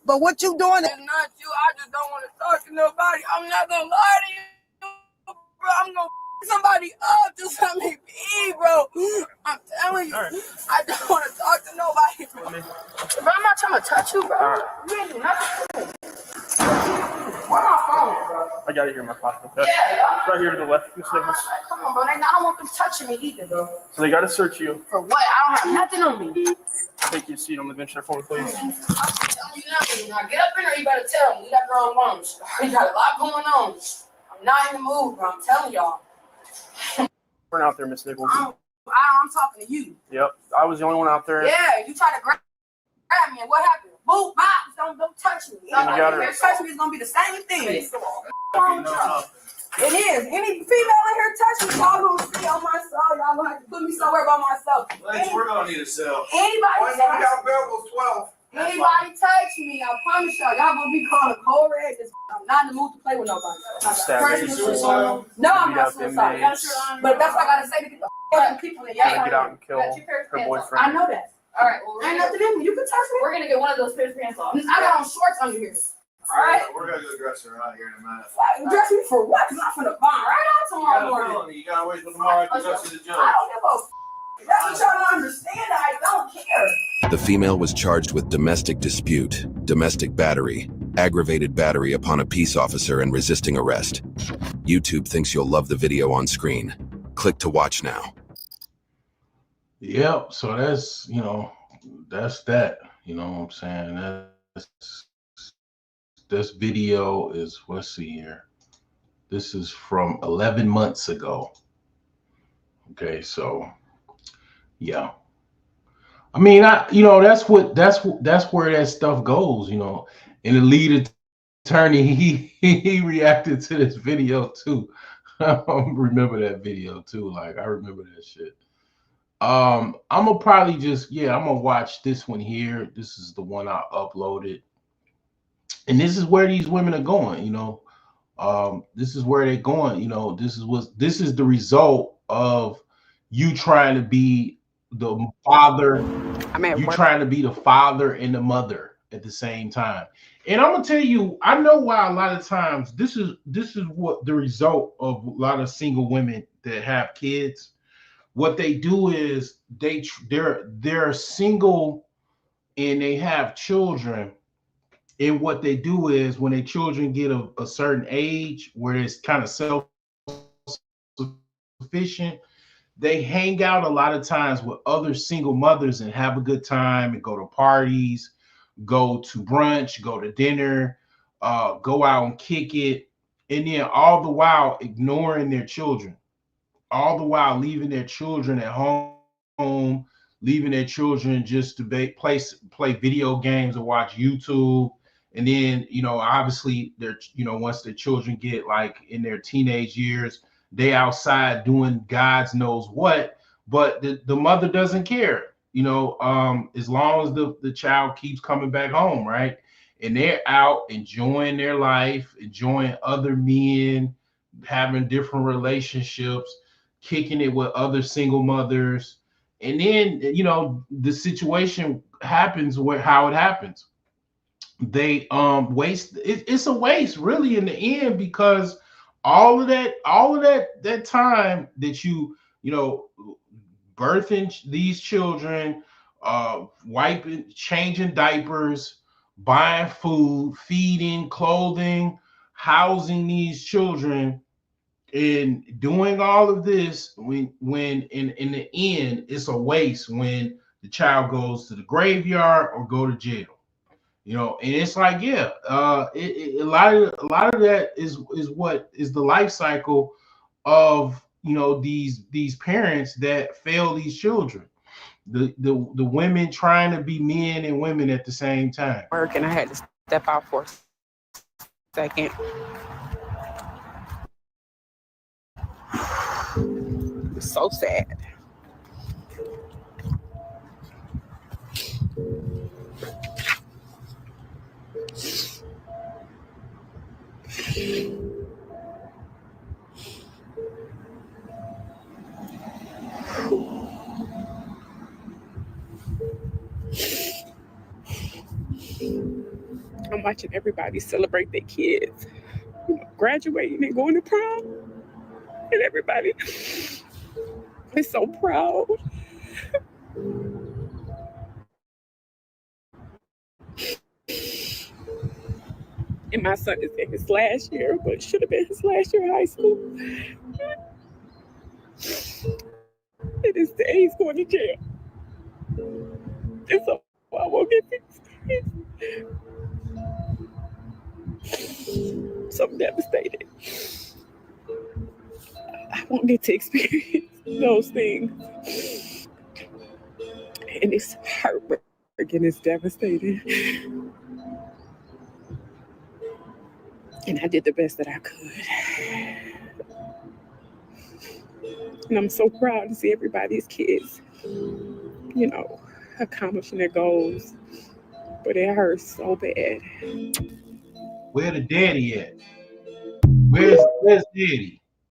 But what you doing? It's not you. I just don't want to talk to nobody. I'm not gonna lie to you, bro. I'm gonna somebody up. Just let me be, bro. I'm telling you, I don't want to talk to nobody, bro. Bro, I'm not trying to touch you, bro. You ain't do nothing. Where my phone, bro? I got it here in my pocket. Okay? Yeah. Right here to the left. Miss Nichols. Come on. on, bro. I don't want them touching me either, bro. So they got to search you. For what? I don't have nothing on me. Take your seat on the bench there for me, please. I'm telling you nothing. Now get up in there, you better tell me. You got the wrong ones. You got a lot going on. I'm not in the mood, bro. I'm telling y'all. We're out there, Miss Nichols. I'm talking to you. Yep, I was the only one out there. Yeah, you tried to grab me, and what happened? Boop, bop, don't touch me. And you got her. If you touch me, it's gonna be the same thing. No. It is. Any female in here touch me, y'all gonna see on my soul. Y'all gonna have to put me somewhere by myself. We're gonna need a cell. Anybody touch Anybody touch me, I promise y'all gonna be calling cold red. I'm not in the mood to play with nobody. No, I'm not suicidal. But that's what I gotta say to get the fucking people in. Gonna get out and kill her boyfriend. I know that. All right, well, ain't nothing in me. You can touch me. We're gonna get one of those pants off. I got on shorts under here. All right. We're gonna go dress her out here in a minute. Dress me for what? Cause I'm finna bomb right out tomorrow morning. You gotta wait till tomorrow to dress the judge. I don't give a. That's what y'all don't understand. I don't care. The female was charged with domestic dispute, domestic battery, aggravated battery upon a peace officer, and resisting arrest. YouTube thinks you'll love the video on screen. Click to watch now. Yep. So that's, that's that. You know what I'm saying? This video is, let's see here. This is from 11 months ago. Okay, so yeah. I mean, that's where that stuff goes, And the lead attorney, he reacted to this video too. I remember that video too. Like, I remember that shit. I'm gonna probably I'm gonna watch this one here. This is the one I uploaded. And this is where these women are going, this is where they're going, this is the result of you trying to be the father. Trying to be the father and the mother at the same time. And I'm gonna tell you, I know why a lot of times this is what the result of a lot of single women that have kids. What they do is they're single and they have children. And what they do is when their children get a certain age where it's kind of self-sufficient, they hang out a lot of times with other single mothers and have a good time and go to parties, go to brunch, go to dinner, go out and kick it. And then all the while ignoring their children, all the while leaving their children at home, leaving their children just to play video games or watch YouTube. And then, obviously they're, once the children get like in their teenage years, they outside doing God's knows what, but the mother doesn't care, as long as the child keeps coming back home, right? And they're out enjoying their life, enjoying other men, having different relationships, kicking it with other single mothers. And then, the situation happens how it happens. They waste it's a waste really in the end, because all of that time that you birthing these children, wiping, changing diapers, buying food, feeding, clothing, housing these children, and doing all of this, when in the end it's a waste when the child goes to the graveyard or go to jail. And it's like, a lot of that is what is the life cycle of these parents that fail these children. The women trying to be men and women at the same time. Work, and I had to step out for a second. It's so sad. I'm watching everybody celebrate their kids, graduating and going to prom, and everybody is so proud. And my son is in his last year, but it should have been his last year in high school. And instead, he's going to jail. And so I won't get this. So I'm devastated. I won't get to experience those things. And it's heartbreaking, it's devastating. And I did the best that I could. And I'm so proud to see everybody's kids, you know, accomplishing their goals. But it hurts so bad. Where the daddy at? Where's daddy?